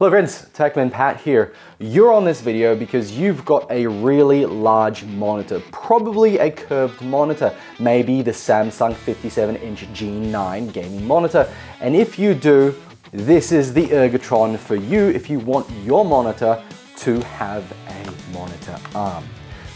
Hello friends, Techman Pat here. You're on this video because you've got a really large monitor, probably a curved monitor, maybe the Samsung 57-inch G9 gaming monitor. And if you do, this is the Ergotron for you if you want your monitor to have a monitor arm.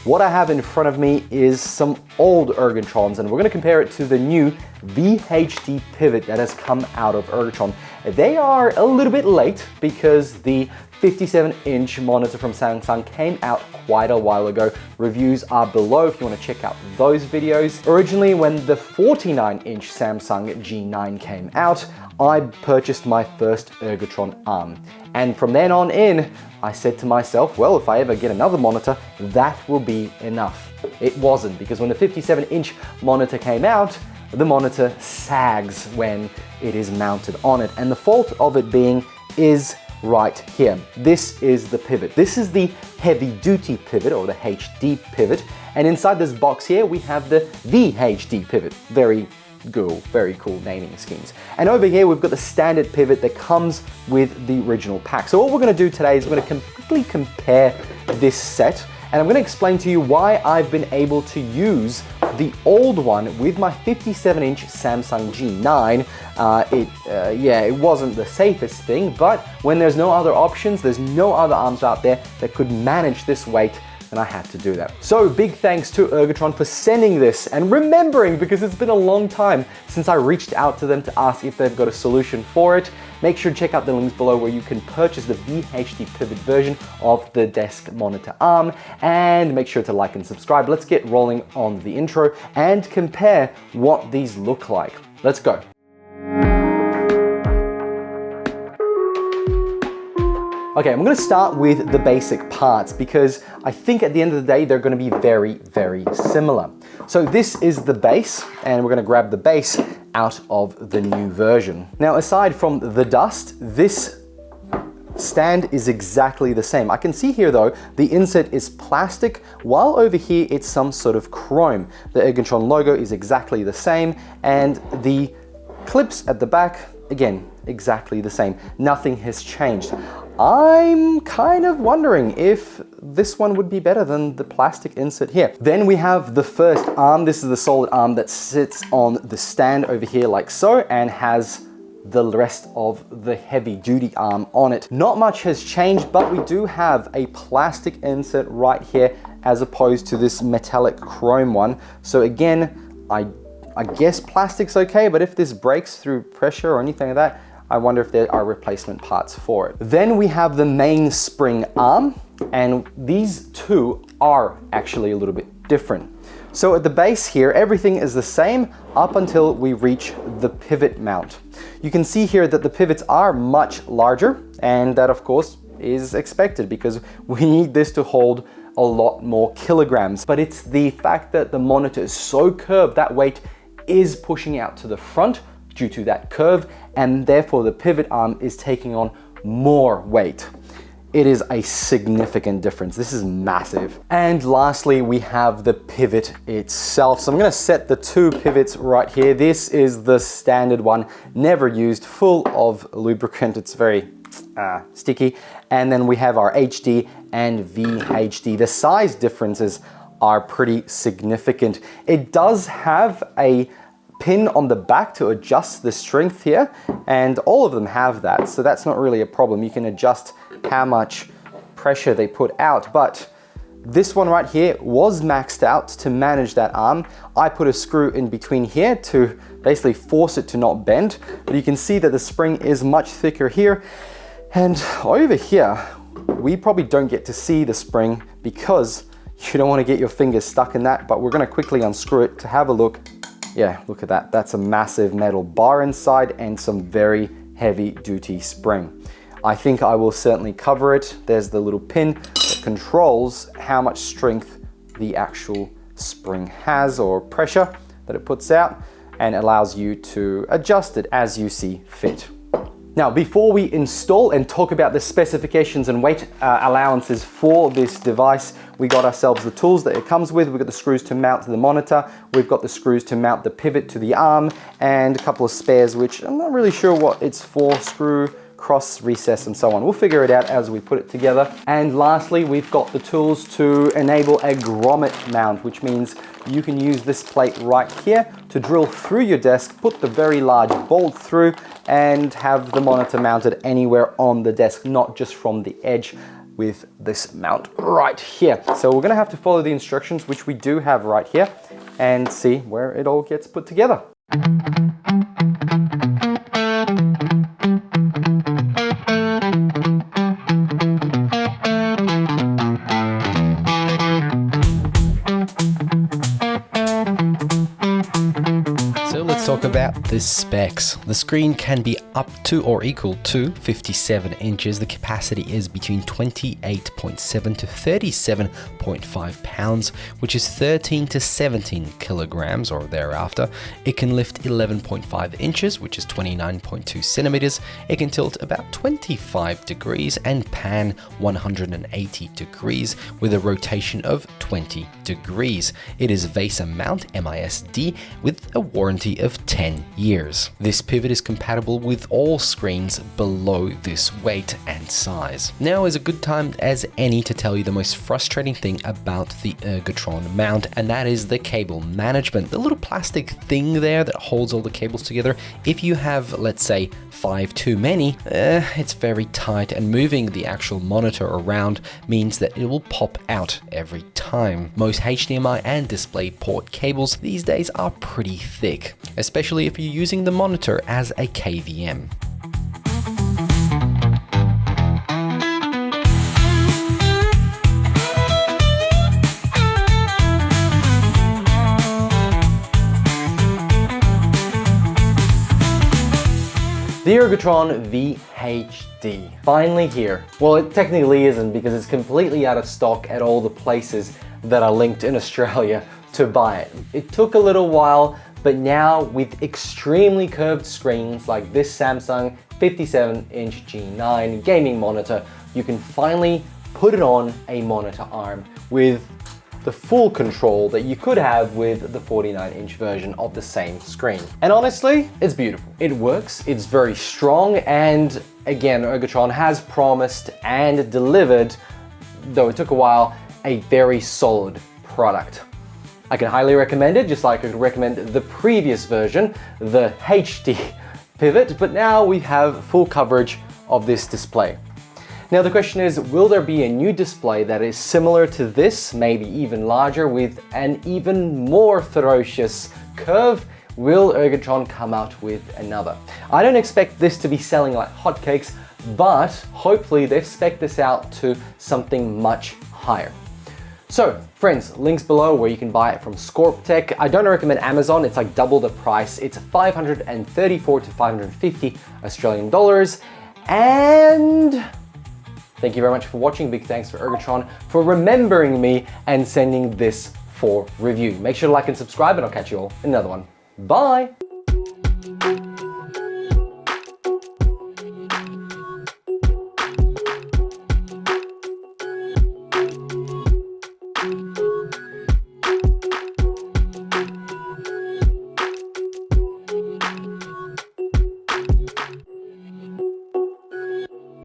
What I have in front of me is some old Ergotrons, and we're going to compare it to the new VHD pivot that has come out of Ergotron. They are a little bit late because the 57-inch monitor from Samsung came out quite a while ago. Reviews are below if you want to check out those videos. Originally, when the 49-inch Samsung G9 came out, I purchased my first Ergotron arm. And from then on in, I said to myself, well, if I ever get another monitor, that will be enough. It wasn't, because when the 57-inch monitor came out, the monitor sags when it is mounted on it. And the fault of it being is right here. This is the pivot. This is the heavy-duty pivot, or the HD pivot. And inside this box here, we have the VHD pivot. Very cool naming schemes. And over here, we've got the standard pivot that comes with the original pack. So what we're gonna do today is we're gonna quickly compare this set, and I'm gonna explain to you why I've been able to use the old one with my 57-inch Samsung G9. It wasn't the safest thing, but when there's no other options, there's no other arms out there that could manage this weight, and I had to do that. So big thanks to Ergotron for sending this and remembering, because it's been a long time since I reached out to them to ask if they've got a solution for it. Make sure to check out the links below where you can purchase the VHD pivot version of the desk monitor arm, and make sure to like and subscribe. Let's get rolling on the intro and compare what these look like. Let's go. Okay, I'm gonna start with the basic parts because I think at the end of the day, they're gonna be very, very similar. So this is the base, and we're gonna grab the base out of the new version. Now, aside from the dust, this stand is exactly the same. I can see here though, the insert is plastic, while over here it's some sort of chrome. The Ergotron logo is exactly the same, and the clips at the back, again, exactly the same. Nothing has changed. I'm kind of wondering if this one would be better than the plastic insert here. Then we have the first arm. This is the solid arm that sits on the stand over here like so, and has the rest of the heavy duty arm on it. Not much has changed, but we do have a plastic insert right here as opposed to this metallic chrome one. So again, I guess plastic's okay, but if this breaks through pressure or anything like that, I wonder if there are replacement parts for it. Then we have the mainspring arm, and these two are actually a little bit different. So at the base here, everything is the same up until we reach the pivot mount. You can see here that the pivots are much larger, and that of course is expected because we need this to hold a lot more kilograms. But it's the fact that the monitor is so curved, that weight is pushing out to the front due to that curve, and therefore the pivot arm is taking on more weight. It is a significant difference. This is massive. And lastly, we have the pivot itself. So I'm gonna set the two pivots right here. This is the standard one, never used, full of lubricant. It's very sticky. And then we have our HD and VHD. The size differences are pretty significant. It does have a pin on the back to adjust the strength here, and all of them have that, so that's not really a problem. You can adjust how much pressure they put out, but this one right here was maxed out to manage that arm. I put a screw in between here to basically force it to not bend, but you can see that the spring is much thicker here, and over here we probably don't get to see the spring because you don't want to get your fingers stuck in that, but we're going to quickly unscrew it to have a look. Yeah, look at that. That's a massive metal bar inside and some very heavy duty spring. I think I will certainly cover it. There's the little pin that controls how much strength the actual spring has, or pressure that it puts out, and allows you to adjust it as you see fit. Now, before we install and talk about the specifications and weight allowances for this device, we got ourselves the tools that it comes with. We've got the screws to mount the monitor, we've got the screws to mount the pivot to the arm, and a couple of spares, which I'm not really sure what it's for. Screw cross recess and so on. We'll figure it out as we put it together. And lastly, we've got the tools to enable a grommet mount, which means you can use this plate right here to drill through your desk, put the very large bolt through, and have the monitor mounted anywhere on the desk, not just from the edge with this mount right here. So we're gonna have to follow the instructions, which we do have right here, and see where it all gets put together. Talk about the specs. The screen can be up to or equal to 57 inches. The capacity is between 28.7 to 37.5 pounds, which is 13 to 17 kilograms or thereafter. It can lift 11.5 inches, which is 29.2 centimeters. It can tilt about 25 degrees and pan 180 degrees with a rotation of 20 degrees. It is VESA mount MISD with a warranty of 10 years. This pivot is compatible with all screens below this weight and size. Now is a good time as any to tell you the most frustrating thing about the Ergotron mount, and that is the cable management. The little plastic thing there that holds all the cables together. If you have, let's say, 5 too many, it's very tight, and moving the actual monitor around means that it will pop out every time. Most HDMI and DisplayPort cables these days are pretty thick, especially if you're using the monitor as a KVM. The Ergotron VHD, finally here. Well, it technically isn't because it's completely out of stock at all the places that are linked in Australia to buy it. It took a little while, but now with extremely curved screens like this Samsung 57-inch G9 gaming monitor, you can finally put it on a monitor arm with the full control that you could have with the 49-inch version of the same screen. And honestly, it's beautiful. It works, it's very strong, and again, Ergotron has promised and delivered, though it took a while, a very solid product. I can highly recommend it, just like I could recommend the previous version, the HD pivot, but now we have full coverage of this display. Now the question is, will there be a new display that is similar to this, maybe even larger, with an even more ferocious curve? Will Ergotron come out with another? I don't expect this to be selling like hotcakes, but hopefully they've spec'd this out to something much higher. So friends, links below where you can buy it from Scorptech. I don't recommend Amazon, it's like double the price. It's 534 to 550 Australian dollars. And thank you very much for watching. Big thanks for Ergotron for remembering me and sending this for review. Make sure to like and subscribe, and I'll catch you all in another one. Bye!